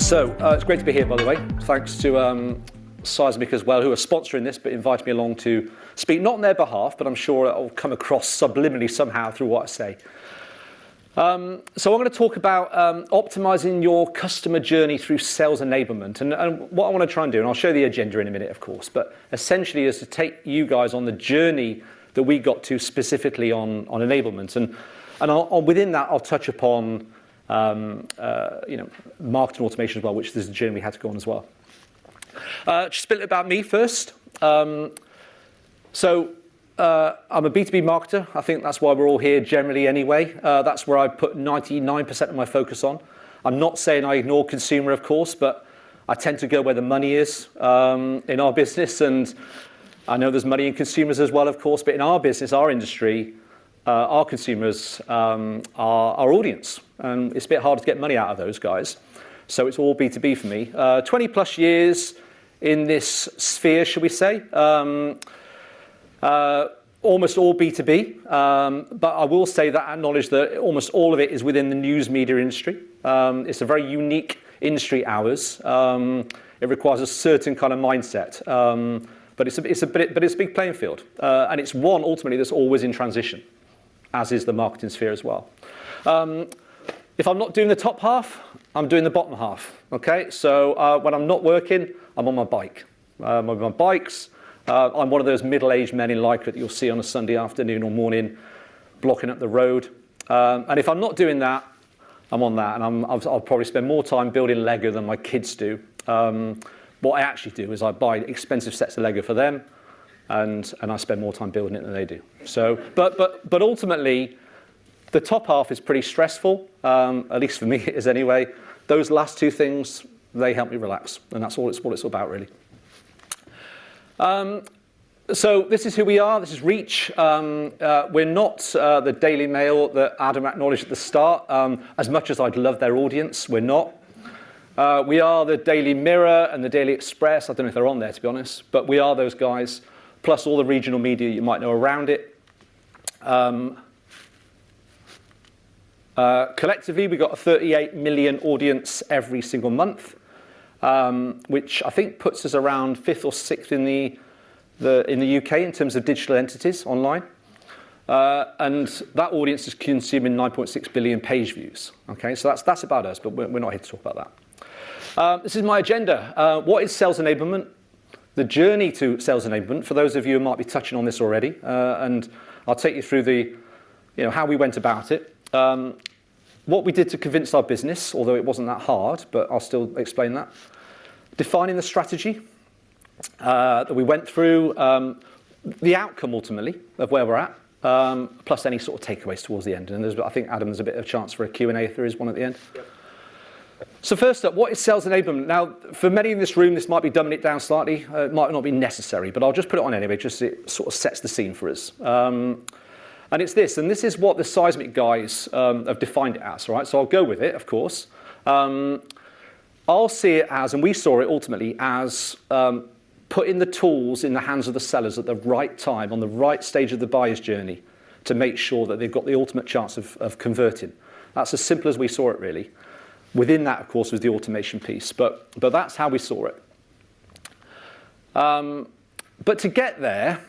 So it's great to be here, by the way. Thanks to Seismic as well, who are sponsoring this, but invited me along to speak, not on their behalf, but I'm sure it'll come across subliminally somehow through what I say. So I'm going to talk about optimizing your customer journey through sales enablement. And what I want to try and do, and I'll show the agenda in a minute, of course, but essentially is to take you guys on the journey that we got to specifically on enablement. And within that, I'll touch upon marketing automation as well, which is a journey we had to go on as well. Just a bit about me first. I'm a B2B marketer. I think that's why we're all here generally anyway. That's where I put 99% of my focus on. I'm not saying I ignore consumer, of course, but I tend to go where the money is in our business. And I know there's money in consumers as well, of course, but in our business, our industry, our consumers are our audience. And it's a bit harder to get money out of those guys. So it's all B2B for me. 20 plus years in this sphere, shall we say. Almost all B2B, but I will say that I acknowledge that almost all of it is within the news media industry. It's a very unique industry, ours. It requires a certain kind of mindset, but it's a big playing field, and it's one ultimately that's always in transition, as is the marketing sphere as well. If I'm not doing the top half, I'm doing the bottom half. Okay, so when I'm not working, I'm on my bike. I'm on my bikes. I'm one of those middle-aged men in Lycra that you'll see on a Sunday afternoon or morning, blocking up the road. And if I'm not doing that, I'm on that, and I'll probably spend more time building Lego than my kids do. What I actually do is I buy expensive sets of Lego for them, and I spend more time building it than they do. So, but ultimately, the top half is pretty stressful. At least for me, it is anyway. Those last two things, they help me relax, and that's what it's about, really. So this is who we are. This is Reach. We're not the Daily Mail that Adam acknowledged at the start. As much as I'd love their audience, we're not. We are the Daily Mirror and the Daily Express. I don't know if they're on there, to be honest, but we are those guys, plus all the regional media you might know around it. Collectively, we've got a 38 million audience every single month. Which I think puts us around 5th or 6th in the UK in terms of digital entities online. And that audience is consuming 9.6 billion page views. Okay, so that's about us, but we're not here to talk about that. This is my agenda. What is sales enablement? The journey to sales enablement, for those of you who might be touching on this already, and I'll take you through how we went about it. What we did to convince our business, although it wasn't that hard, but I'll still explain that. Defining the strategy that we went through, the outcome ultimately of where we're at, plus any sort of takeaways towards the end. And I think, Adam, there's a bit of a chance for a Q&A if there is one at the end. Yep. So first up, what is sales enablement? Now, for many in this room, this might be dumbing it down slightly. It might not be necessary, but I'll just put it on anyway, just so it sort of sets the scene for us. And it's this, and this is what the Seismic guys have defined it as, right? So I'll go with it, of course. I'll see it as, and we saw it ultimately as putting the tools in the hands of the sellers at the right time, on the right stage of the buyer's journey, to make sure that they've got the ultimate chance of converting. That's as simple as we saw it, really. Within that, of course, was the automation piece, but that's how we saw it. But to get there,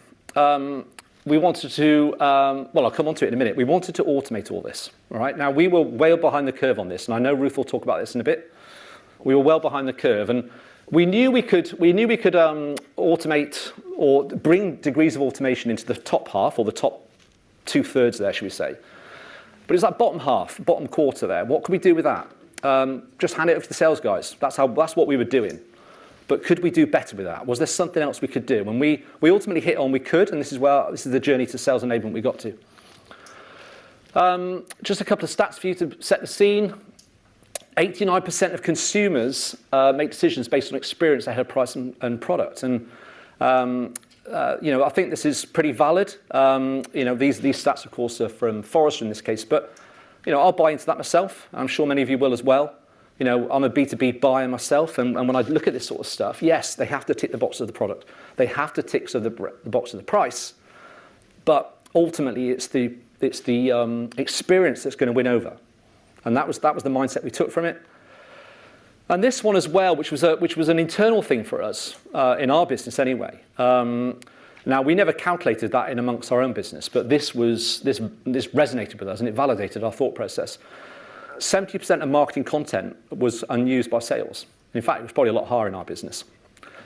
we wanted to, I'll come on to it in a minute. We wanted to automate all this, all right? Now, we were way behind the curve on this, and I know Ruth will talk about this in a bit. We were well behind the curve, and we knew we could automate or bring degrees of automation into the top half, or the top 2/3 there, should we say. But it's that bottom half, bottom quarter there. What could we do with that? Just hand it over to the sales guys. That's what we were doing. But could we do better with that? Was there something else we could do? And we ultimately hit on we could, and this is the journey to sales enablement we got to. Just a couple of stats for you to set the scene. 89% of consumers make decisions based on experience ahead of price and product. And I think this is pretty valid. These stats, of course, are from Forrester in this case, but I'll buy into that myself. I'm sure many of you will as well. I'm a B2B buyer myself, and when I look at this sort of stuff, yes, they have to tick the box of the product. They have to tick the box of the price, but ultimately it's the experience that's going to win over, and that was the mindset we took from it. And this one as well, which was an internal thing for us in our business anyway. Now, we never calculated that in amongst our own business, but this resonated with us and it validated our thought process. 70% of marketing content was unused by sales. In fact, it was probably a lot higher in our business.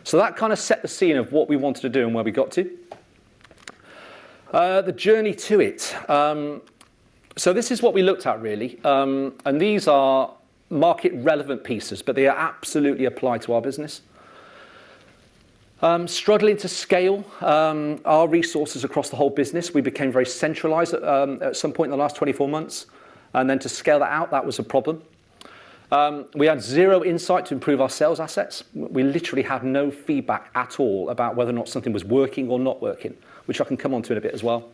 So that kind of set the scene of what we wanted to do and where we got to. The journey to it. So this is what we looked at really. And these are market relevant pieces, but they are absolutely applied to our business. Struggling to scale our resources across the whole business. We became very centralized at some point in the last 24 months. And then to scale that out, that was a problem. We had zero insight to improve our sales assets. We literally had no feedback at all about whether or not something was working or not working, which I can come on to in a bit as well.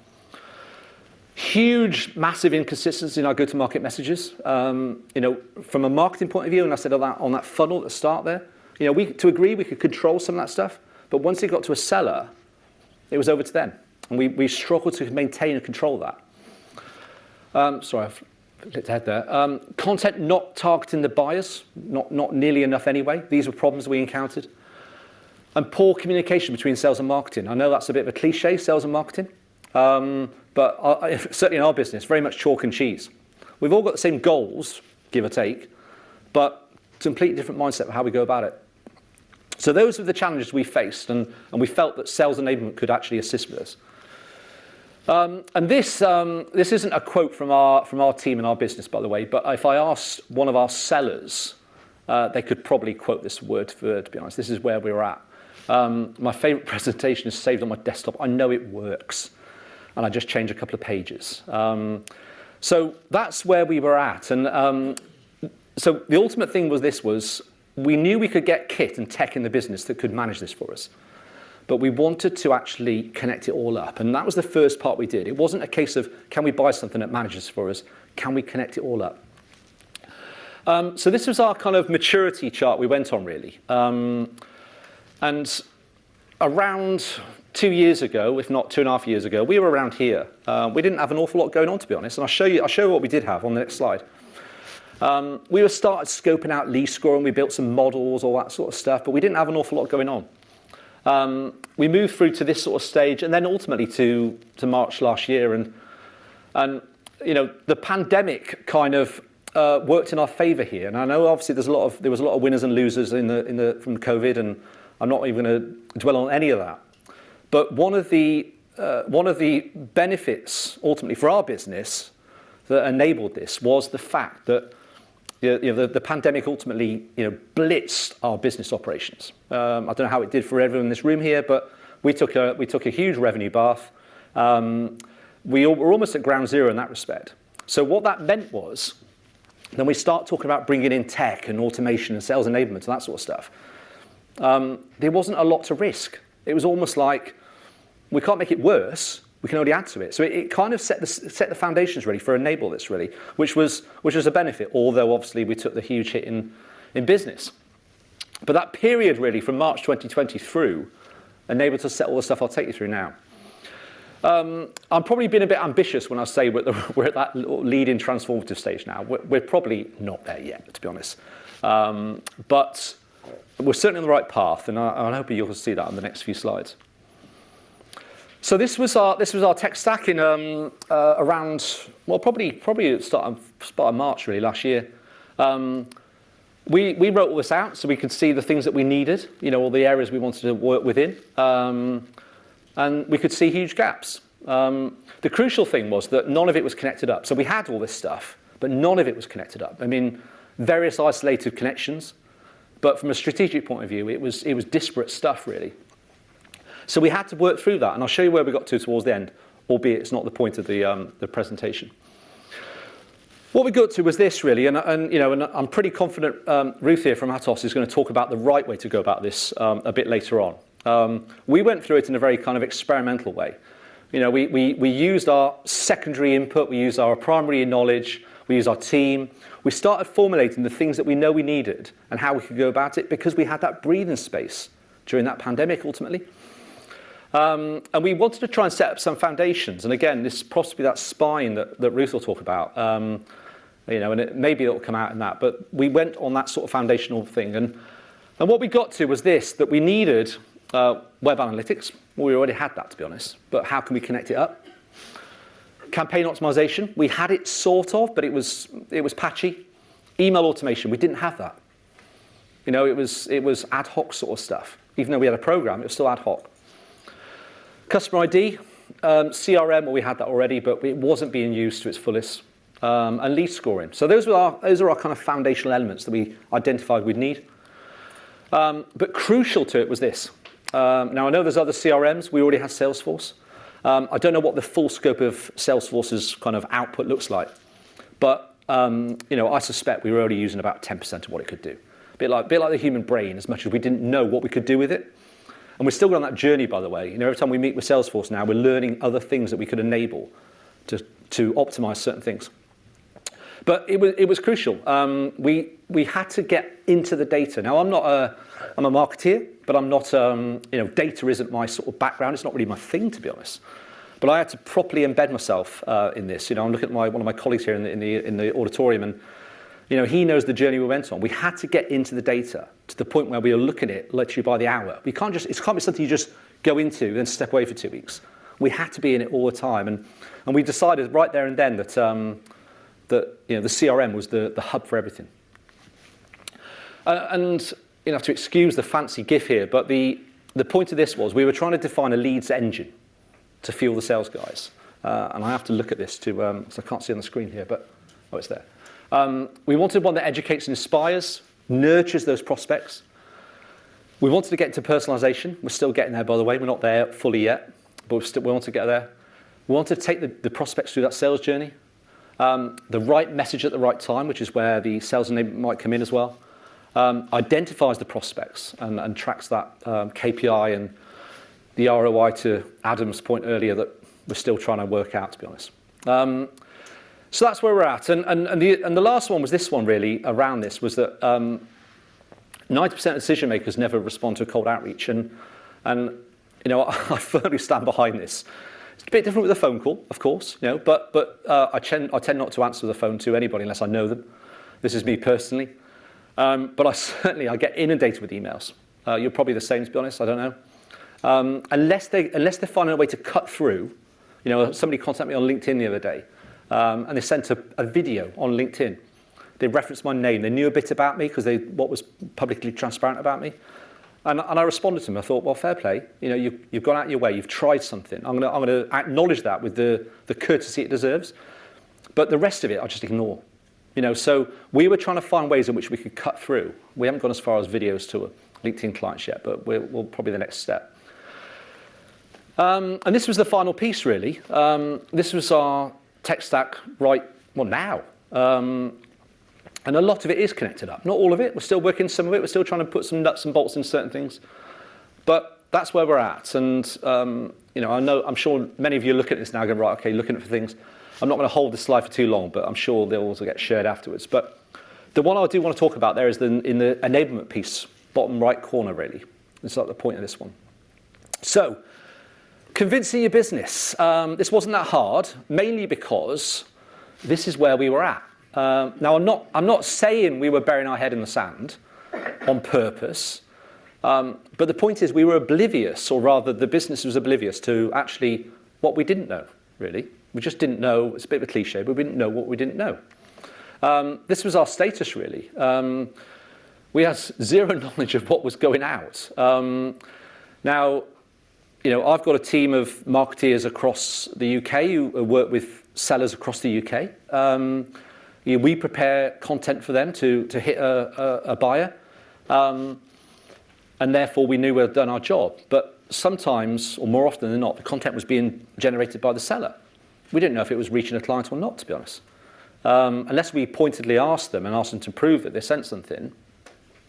Huge, massive inconsistency in our go-to-market messages. From a marketing point of view, and I said on that funnel at the start there, to agree we could control some of that stuff, but once it got to a seller, it was over to them. And we struggled to maintain and control that. Sorry, I've clicked ahead there. Content not targeting the buyers, not nearly enough anyway. These were problems we encountered. And poor communication between sales and marketing. I know that's a bit of a cliche, sales and marketing, but certainly in our business, very much chalk and cheese. We've all got the same goals, give or take, but completely different mindset of how we go about it. So those are the challenges we faced, and we felt that Sales Enablement could actually assist with us. And this isn't a quote from our team in our business, by the way, but if I asked one of our sellers, they could probably quote this word for word, to be honest. This is where we were at. My favorite presentation is saved on my desktop. I know it works, and I just changed a couple of pages. So that's where we were at. And so the ultimate thing was we knew we could get kit and tech in the business that could manage this for us. But we wanted to actually connect it all up. And that was the first part we did. It wasn't a case of, can we buy something that manages for us? Can we connect it all up? So this was our kind of maturity chart we went on, really. And around 2 years ago, if not 2.5 years ago, we were around here. We didn't have an awful lot going on, to be honest. And I'll show you what we did have on the next slide. We were started scoping out lead score, and we built some models, all that sort of stuff, but we didn't have an awful lot going on. We moved through to this sort of stage, and then ultimately to March last year, and the pandemic kind of worked in our favour here. And I know obviously there was a lot of winners and losers from COVID, and I'm not even going to dwell on any of that. But one of the benefits ultimately for our business that enabled this was the fact that the pandemic ultimately blitzed our business operations. I don't know how it did for everyone in this room here, but we took a huge revenue bath. We were almost at ground zero in that respect. So what that meant was, then we start talking about bringing in tech and automation and sales enablement and that sort of stuff. There wasn't a lot to risk. It was almost like we can't make it worse. We can only add to it. So it kind of set the foundations really for enable this really, which was a benefit, although obviously we took the huge hit in business. But that period really from March 2020 through enabled to set all the stuff I'll take you through now. I'm probably being a bit ambitious when I say we're at that lead in transformative stage now. We're probably not there yet, to be honest. But we're certainly on the right path, and I hope you'll see that on the next few slides. So this was our tech stack in around, well, probably start of March really last year. We wrote all this out so we could see the things that we needed, all the areas we wanted to work within, and we could see huge gaps. The crucial thing was that none of it was connected up. So we had all this stuff, but none of it was connected up. I mean, various isolated connections, but from a strategic point of view, it was disparate stuff really. So we had to work through that, and I'll show you where we got to towards the end, albeit it's not the point of the presentation. What we got to was this really, and I'm pretty confident Ruth here from Atos is going to talk about the right way to go about this a bit later on. We went through it in a very kind of experimental way. We used our secondary input, we used our primary knowledge, we used our team. We started formulating the things that we know we needed and how we could go about it because we had that breathing space during that pandemic ultimately. And we wanted to try and set up some foundations. And again, this is possibly that spine that Ruth will talk about. and maybe it'll come out in that. But we went on that sort of foundational thing. And what we got to was this, that we needed web analytics. Well, we already had that, to be honest. But how can we connect it up? Campaign optimization, we had it sort of, but it was patchy. Email automation, we didn't have that. It was ad hoc sort of stuff. Even though we had a program, it was still ad hoc. Customer ID, CRM, well, we had that already, but it wasn't being used to its fullest. And lead scoring. So those are our kind of foundational elements that we identified we'd need. But crucial to it was this. Now, I know there's other CRMs. We already had Salesforce. I don't know what the full scope of Salesforce's kind of output looks like. But, I suspect we were only using about 10% of what it could do. A bit like the human brain, as much as we didn't know what we could do with it. And we're still on that journey, by the way. Every time we meet with Salesforce now, we're learning other things that we could enable to optimize certain things. But it was crucial. We had to get into the data. Now, I'm a marketeer, but I'm not, data isn't my sort of background. It's not really my thing, to be honest. But I had to properly embed myself in this. I'm looking at one of my colleagues here in the auditorium, and he knows the journey we went on. We had to get into the data to the point where we were looking at it literally by the hour. It can't be something you just go into and then step away for 2 weeks. We had to be in it all the time, and we decided right there and then that the CRM was the hub for everything. And you have to excuse the fancy GIF here, but the point of this was we were trying to define a leads engine to fuel the sales guys. And I have to look at this so I can't see on the screen here, but it's there. We wanted one that educates and inspires, nurtures those prospects. We wanted to get into personalization. We're still getting there, by the way. We're not there fully yet, but we want to get there. We want to take the prospects through that sales journey. The right message at the right time, which is where the sales enablement might come in as well. Identifies the prospects and tracks that KPI and the ROI, to Adam's point earlier, that we're still trying to work out, to be honest. So that's where we're at. And the last one was this one, really, around this, was that 90% of decision makers never respond to a cold outreach. And I firmly stand behind this. It's a bit different with a phone call, of course, but I tend not to answer the phone to anybody unless I know them. This is me personally. But I get inundated with emails. You're probably the same, to be honest. I don't know. Unless they're finding a way to cut through. Somebody contacted me on LinkedIn the other day, and they sent a video on LinkedIn. They referenced my name. They knew a bit about me because what was publicly transparent about me. And I responded to them. I thought, well, fair play. You've gone out of your way. You've tried something. I'm going to acknowledge that with the courtesy it deserves. But the rest of it, I just ignore. So we were trying to find ways in which we could cut through. We haven't gone as far as videos to LinkedIn clients yet, but we'll probably the next step. And this was the final piece, really. This was our tech stack now. And a lot of it is connected up. Not all of it. We're still working some of it. We're still trying to put some nuts and bolts in certain things. But that's where we're at. And I'm sure many of you look at this now going, right, okay, looking at for things. I'm not going to hold this slide for too long, but I'm sure they'll also get shared afterwards. But the one I do want to talk about there is in the enablement piece, bottom right corner, really. It's like the point of this one. So, convincing your business. This wasn't that hard, mainly because this is where we were at. Now, I'm not saying we were burying our head in the sand on purpose, but the point is we were oblivious, or rather the business was oblivious to actually what we didn't know, really. We just didn't know. It's a bit of a cliche, but we didn't know what we didn't know. This was our status, really. We had zero knowledge of what was going out. Now, I've got a team of marketeers across the UK who work with sellers across the UK. We prepare content for them to hit a buyer, and therefore we knew we'd done our job. But sometimes, or more often than not, the content was being generated by the seller. We didn't know if it was reaching a client or not, to be honest. Unless we pointedly asked them to prove that they sent something,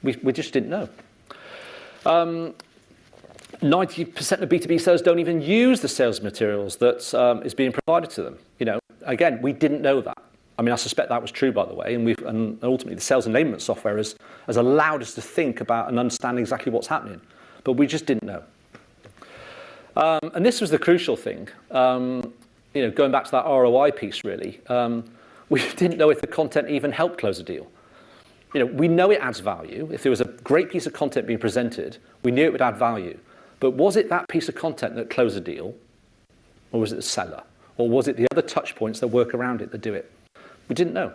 we just didn't know. 90% of B2B sellers don't even use the sales materials that is being provided to them. Again, we didn't know that. I mean, I suspect that was true, by the way, and ultimately the Sales Enablement software has allowed us to think about and understand exactly what's happening, but we just didn't know. And this was the crucial thing. Going back to that ROI piece, really. we didn't know if the content even helped close a deal. We know it adds value. If there was a great piece of content being presented, we knew it would add value. But was it that piece of content that closed a deal? Or was it the seller? Or was it the other touch points that work around it that do it? We didn't know.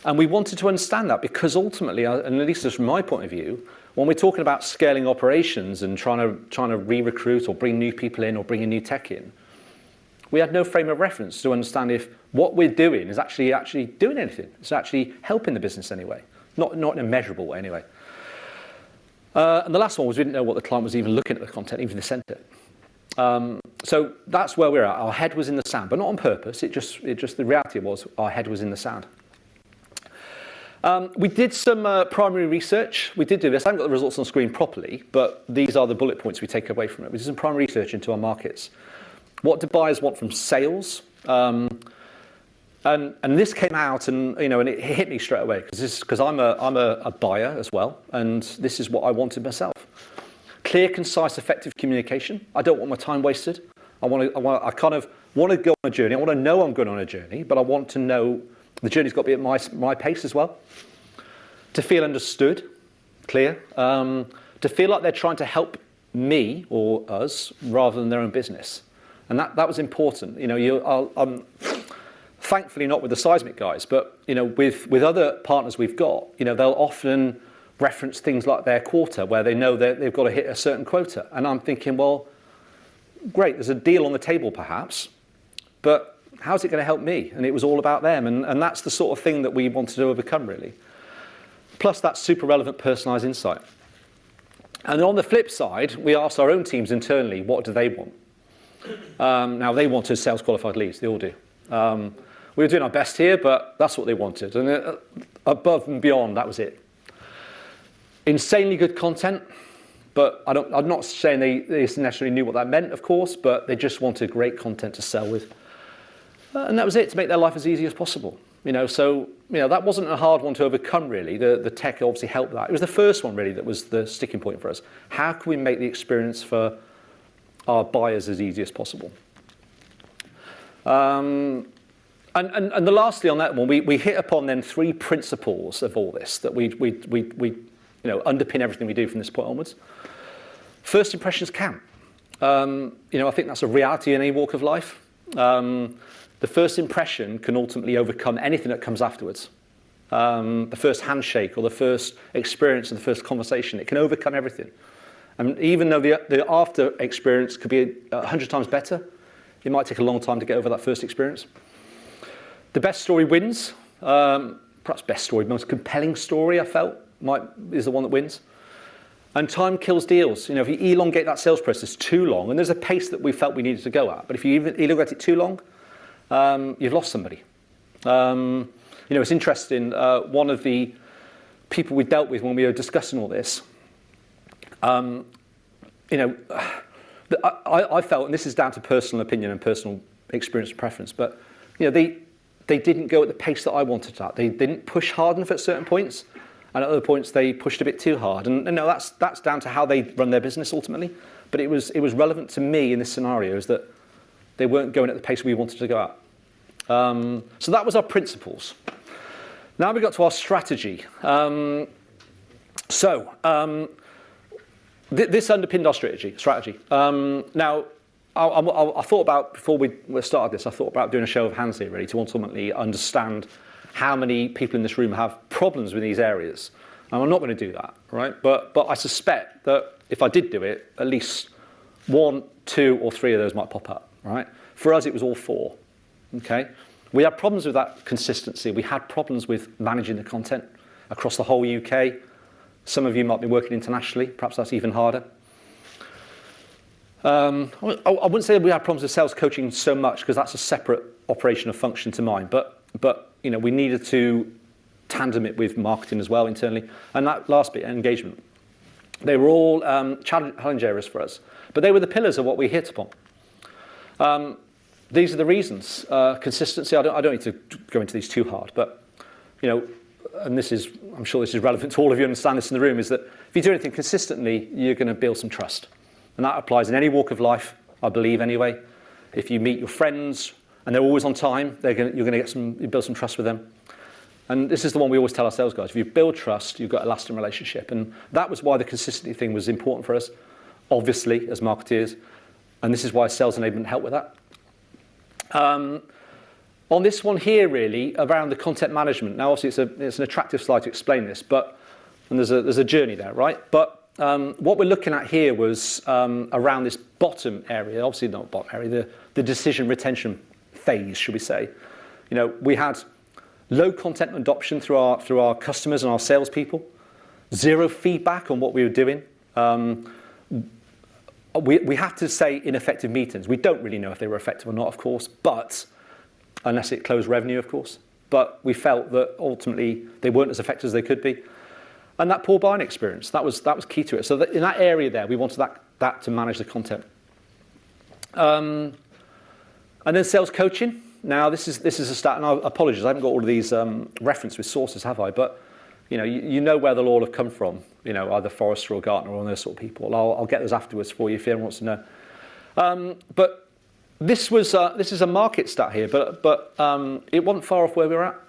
And we wanted to understand that because ultimately, and at least from my point of view, when we're talking about scaling operations and trying to re-recruit or bring new people in or bring a new tech in, we had no frame of reference to understand if what we're doing is actually doing anything. It's actually helping the business anyway, not in a measurable way anyway. And the last one was we didn't know what the client was even looking at the content, even if they sent it. So that's where we're at. Our head was in the sand, but not on purpose. It just the reality was our head was in the sand. We did some primary research. We did do this. I haven't got the results on screen properly, but these are the bullet points we take away from it. We did some primary research into our markets. What do buyers want from sales? And this came out, and it hit me straight away because I'm a buyer as well, and this is what I wanted myself. Clear, concise, effective communication. I don't want my time wasted. I kind of want to go on a journey. I want to know I'm going on a journey, but I want to know the journey's got to be at my pace as well. To feel understood, clear. To feel like they're trying to help me or us rather than their own business. And that was important. I'm thankfully not with the seismic guys, but with other partners we've got, they'll often reference things like their quota where they know that they've got to hit a certain quota. And I'm thinking, well, great, there's a deal on the table perhaps, but how's it going to help me? And it was all about them. And that's the sort of thing that we wanted to overcome, really. Plus that super relevant personalized insight. And on the flip side, we asked our own teams internally, what do they want? Now, they wanted sales qualified leads. They all do. We were doing our best here, but that's what they wanted. And above and beyond, that was it. Insanely good content, but I'm not saying they necessarily knew what that meant, of course, but they just wanted great content to sell with. And that was it, to make their life as easy as possible. So that wasn't a hard one to overcome, really. The tech obviously helped that. It was the first one, really, that was the sticking point for us. How can we make the experience for our buyers as easy as possible? And lastly on that one, we hit upon then 3 principles of all this that we underpin everything we do from this point onwards. First impressions count. I think that's a reality in any walk of life. The first impression can ultimately overcome anything that comes afterwards. The first handshake or the first experience and the first conversation, it can overcome everything. And even though the after experience could be 100 times better, it might take a long time to get over that first experience. The best story wins. Perhaps best story, most compelling story I felt is the one that wins. And time kills deals. If you elongate that sales process too long, and there's a pace that we felt we needed to go at, but if you even elongate it too long, you've lost somebody. It's interesting. One of the people we dealt with when we were discussing all this, I felt, and this is down to personal opinion and personal experience and preference, but they didn't go at the pace that I wanted at. They didn't push hard enough at certain points, and at other points they pushed a bit too hard. And that's down to how they run their business ultimately. But it was relevant to me in this scenario is that they weren't going at the pace we wanted to go at. So that was our principles. Now we got to our strategy. This underpinned our strategy. Now, I thought about, before we started this, I thought about doing a show of hands here, really, to ultimately understand how many people in this room have problems with these areas. And I'm not going to do that, right? But I suspect that if I did do it, at least 1, 2, or 3 of those might pop up, right? For us, it was all 4, okay? We had problems with that consistency. We had problems with managing the content across the whole UK. Some of you might be working internationally. Perhaps that's even harder. I wouldn't say we had problems with sales coaching so much because that's a separate operational function to mine. But we needed to tandem it with marketing as well internally. And that last bit, engagement. They were all challenge areas for us. But they were the pillars of what we hit upon. These are the reasons. Consistency, I don't need to go into these too hard. But, and I'm sure this is relevant to all of you understand this in the room, is that if you do anything consistently, you're going to build some trust. And that applies in any walk of life, I believe anyway. If you meet your friends, and they're always on time, you're going to build some trust with them. And this is the one we always tell our sales guys. If you build trust, you've got a lasting relationship. And that was why the consistency thing was important for us, obviously, as marketeers. And this is why Sales Enablement helped with that. On this one here, really, around the content management. Now, obviously, it's an attractive slide to explain this, and there's a journey there, right? But what we're looking at here was around this bottom area, obviously not bottom area, the decision retention phase, should we say. We had low content adoption through our customers and our salespeople, zero feedback on what we were doing. We have to say ineffective meetings. We don't really know if they were effective or not, of course, but unless it closed revenue, of course. But we felt that ultimately they weren't as effective as they could be. And that poor buying experience, that was key to it. So in that area there, we wanted that to manage the content. And then sales coaching. Now this is a stat, and I apologize, I haven't got all of these reference with sources, have I? But you know where they'll all have come from. Either Forrester or Gartner or one of those sort of people. I'll get those afterwards for you if anyone wants to know. But this is a market stat here, but it wasn't far off where we were at.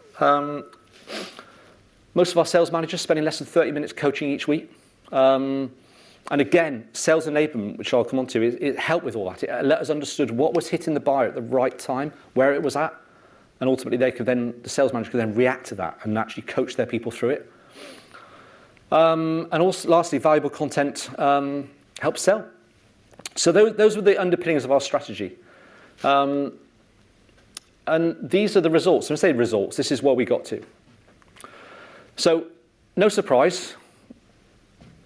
Most of our sales managers spending less than 30 minutes coaching each week. And again, Sales Enablement, which I'll come on to, it helped with all that. It let us understood what was hitting the buyer at the right time, where it was at, and ultimately the sales manager could then react to that and actually coach their people through it. And also, lastly, valuable content helps sell. So those were the underpinnings of our strategy. And these are the results. When I say results, this is what we got to. So, no surprise,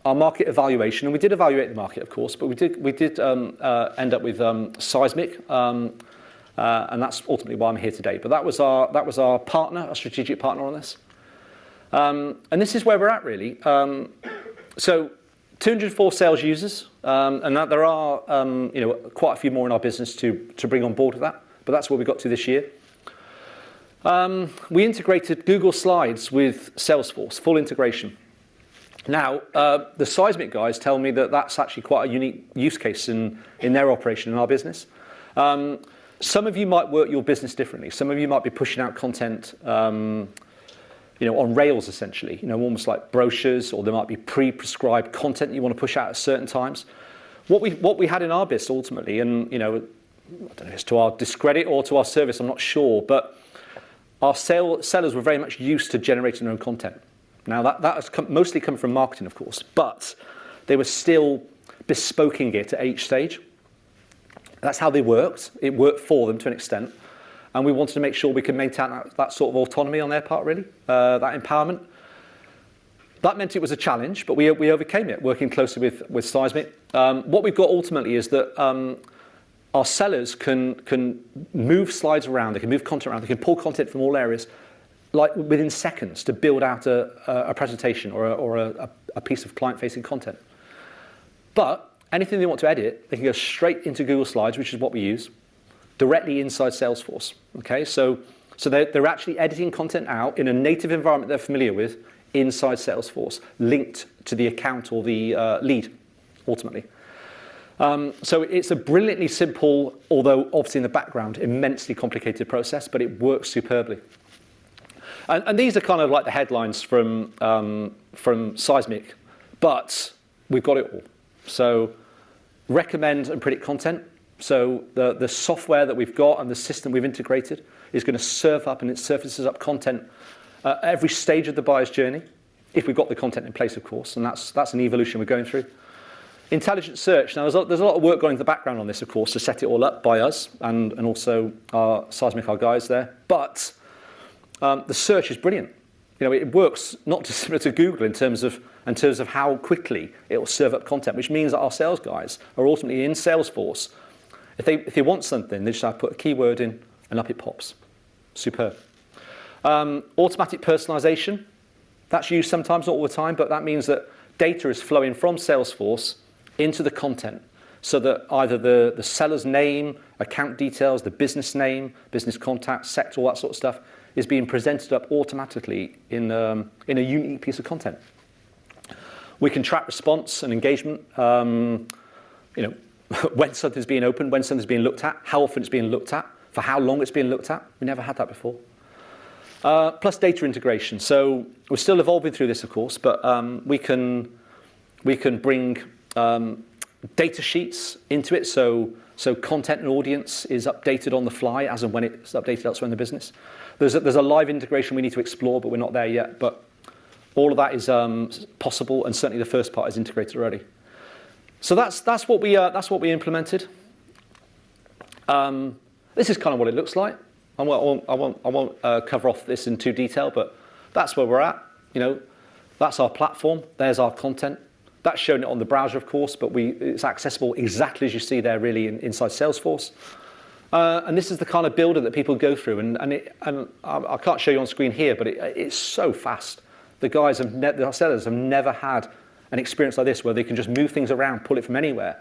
our market evaluation, and we did evaluate the market, of course, but we did end up with Seismic, and that's ultimately why I'm here today. But that was our partner, our strategic partner on this. And this is where we're at, really. So, 204 sales users, and that there are quite a few more in our business to bring on board with that. But that's what we got to this year. We integrated Google Slides with Salesforce, full integration. Now, the Seismic guys tell me that that's actually quite a unique use case in their operation in our business. Some of you might work your business differently. Some of you might be pushing out content, on rails essentially, almost like brochures, or there might be pre-prescribed content you want to push out at certain times. What we had in our business ultimately, and I don't know if it's to our discredit or to our service, I'm not sure, but our sellers were very much used to generating their own content. Now, that has mostly come from marketing, of course, but they were still bespoking it at each stage. That's how they worked. It worked for them to an extent. And we wanted to make sure we could maintain that sort of autonomy on their part, really, that empowerment. That meant it was a challenge, but we overcame it, working closely with Seismic. What we've got ultimately is that our sellers can move slides around, they can move content around, they can pull content from all areas, like within seconds, to build out a presentation or a piece of client-facing content. But anything they want to edit, they can go straight into Google Slides, which is what we use, directly inside Salesforce. Okay, so they're actually editing content out in a native environment they're familiar with inside Salesforce, linked to the account or the lead, ultimately. So it's a brilliantly simple, although obviously in the background, immensely complicated process, but it works superbly. And these are kind of like the headlines from Seismic, but we've got it all. So recommend and predict content. So the software that we've got and the system we've integrated is going to serve up, and it surfaces up content at every stage of the buyer's journey, if we've got the content in place, of course, and that's an evolution we're going through. Intelligent search. Now, there's a lot of work going in the background on this, of course, to set it all up by us and also our Seismic, our guys there. But the search is brilliant. It works not dissimilar to Google in terms of how quickly it will serve up content, which means that our sales guys are ultimately in Salesforce. If they want something, they just have to put a keyword in, and up it pops. Superb. Automatic personalization. That's used sometimes, not all the time, but that means that data is flowing from Salesforce into the content, so that either the seller's name, account details, the business name, business contact, sector, all that sort of stuff, is being presented up automatically in a unique piece of content. We can track response and engagement, when something's being opened, when something's being looked at, how often it's being looked at. for how long it's been looked at. We never had that before. Plus data integration. So we're still evolving through this, of course, but we can bring data sheets into it. So content and audience is updated on the fly as and when it's updated elsewhere in the business. There's a live integration we need to explore, but we're not there yet. But all of that is possible, and certainly the first part is integrated already. So that's what we implemented. This is kind of what it looks like. I won't cover off this in too detail, but that's where we're at. That's our platform. There's our content. That's showing it on the browser, of course, but it's accessible exactly as you see there, really, inside Salesforce. And this is the kind of builder that people go through, and I can't show you on screen here, but it's so fast. The guys the sellers have never had an experience like this where they can just move things around, pull it from anywhere.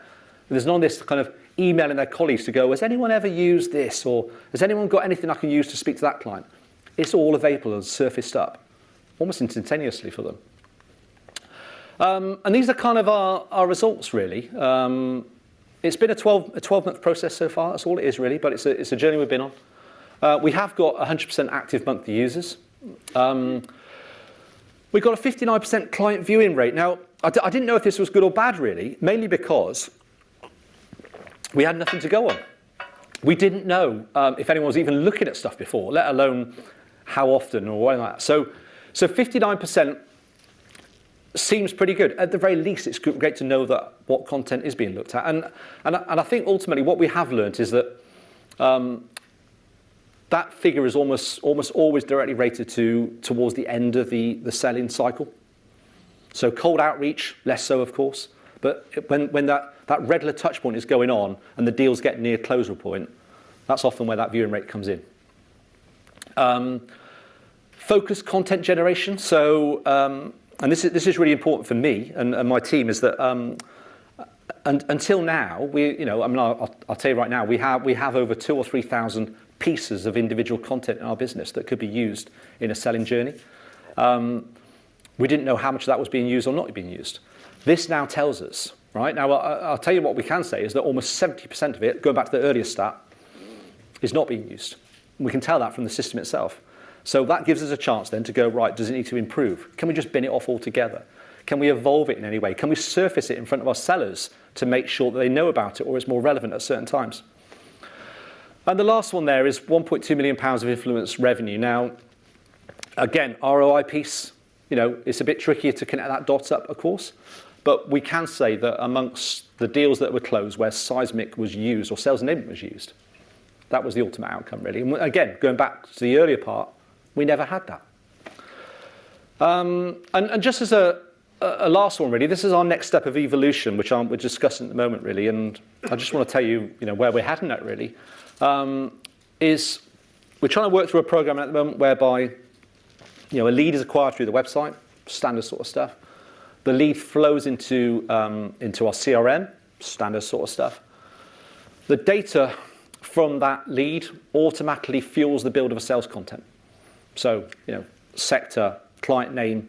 There's none of this kind of emailing their colleagues to go, has anyone ever used this? Or has anyone got anything I can use to speak to that client? It's all available and surfaced up almost instantaneously for them. And these are kind of our results, really. It's been a 12-month process so far. That's all it is, really, but it's a journey we've been on. We have got 100% active monthly users. We've got a 59% client viewing rate. Now, I didn't know if this was good or bad, really, mainly because we had nothing to go on. We didn't know if anyone was even looking at stuff before, let alone how often or what like that. So 59% seems pretty good. At the very least, it's great to know that what content is being looked at. And I think ultimately what we have learned is that that figure is almost always directly rated towards the end of the selling cycle. So cold outreach, less so, of course. But when that regular touch point is going on and the deals get near closure point, that's often where that viewing rate comes in. Focused content generation. So, and this is really important for me and my team, is that until now, I'll tell you right now, we have over 2,000 or 3,000 pieces of individual content in our business that could be used in a selling journey. We didn't know how much of that was being used or not being used. This now tells us, right? Now, I'll tell you what we can say is that almost 70% of it, going back to the earlier stat, is not being used. We can tell that from the system itself. So that gives us a chance then to go, right, does it need to improve? Can we just bin it off altogether? Can we evolve it in any way? Can we surface it in front of our sellers to make sure that they know about it or it's more relevant at certain times? And the last one there is £1.2 million of influence revenue. Now, again, ROI piece, it's a bit trickier to connect that dot up, of course. But we can say that amongst the deals that were closed where seismic was used or sales enablement was used, that was the ultimate outcome, really. And again, going back to the earlier part, we never had that. And just as a last one, really, this is our next step of evolution, which we're discussing at the moment, really. And I just want to tell you, where we're heading at, really, is we're trying to work through a program at the moment whereby, a lead is acquired through the website, standard sort of stuff. The lead flows into our CRM, standard sort of stuff. The data from that lead automatically fuels the build of a sales content. So, sector, client name,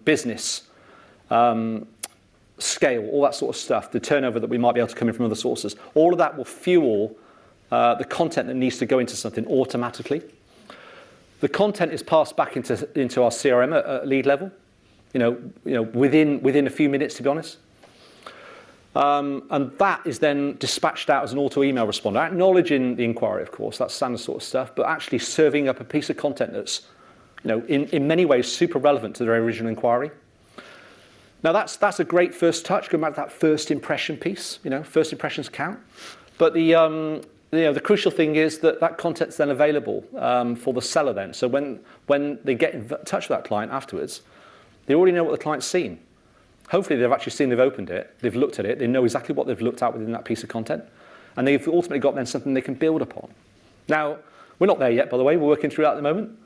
business, scale, all that sort of stuff, the turnover that we might be able to come in from other sources. All of that will fuel the content that needs to go into something automatically. The content is passed back into our CRM at lead level, within a few minutes, to be honest. And that is then dispatched out as an auto email responder, acknowledging the inquiry, of course, that's standard sort of stuff, but actually serving up a piece of content that's, in many ways super relevant to their original inquiry. Now that's a great first touch, going back to that first impression piece. First impressions count. But the crucial thing is that content's then available for the seller then. So when they get in touch with that client afterwards, they already know what the client's seen. Hopefully they've actually seen, they've opened it, they've looked at it, they know exactly what they've looked at within that piece of content, and they've ultimately got then something they can build upon. Now, we're not there yet, by the way, we're working through that at the moment,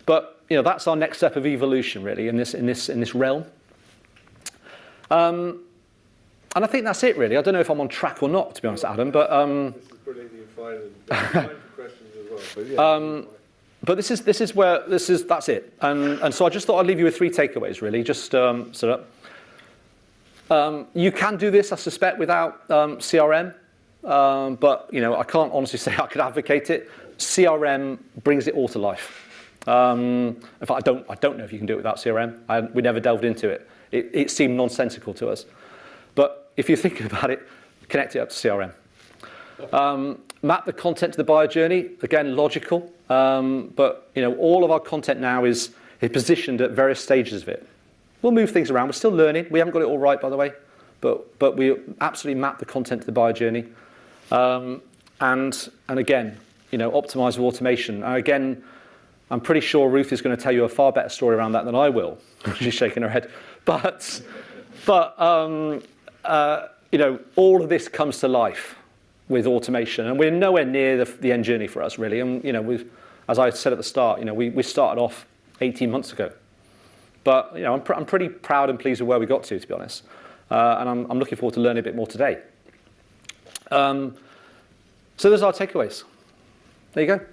but that's our next step of evolution, really, in this realm. And I think that's it, really. I don't know if I'm on track or not, to be honest, Adam, but this is brilliantly fine, and time for questions as well. But that's it. And so I just thought I'd leave you with 3 takeaways, really, just so that you can do this, I suspect, without CRM. but I can't honestly say I could advocate it. CRM brings it all to life. In fact, I don't know if you can do it without CRM. We never delved into it. It seemed nonsensical to us. But if you're thinking about it, connect it up to CRM. Map the content to the buyer journey. Again, logical. But all of our content now is positioned at various stages of it. We'll move things around. We're still learning. We haven't got it all right, by the way. But we absolutely map the content to the buyer journey. And again, optimize with automation. And again, I'm pretty sure Ruth is going to tell you a far better story around that than I will. She's shaking her head. But all of this comes to life with automation, and we're nowhere near the end journey for us, really. And as I said at the start, we started off 18 months ago. But I'm pretty proud and pleased with where we got to be honest. And I'm looking forward to learning a bit more today. So those are our takeaways. There you go.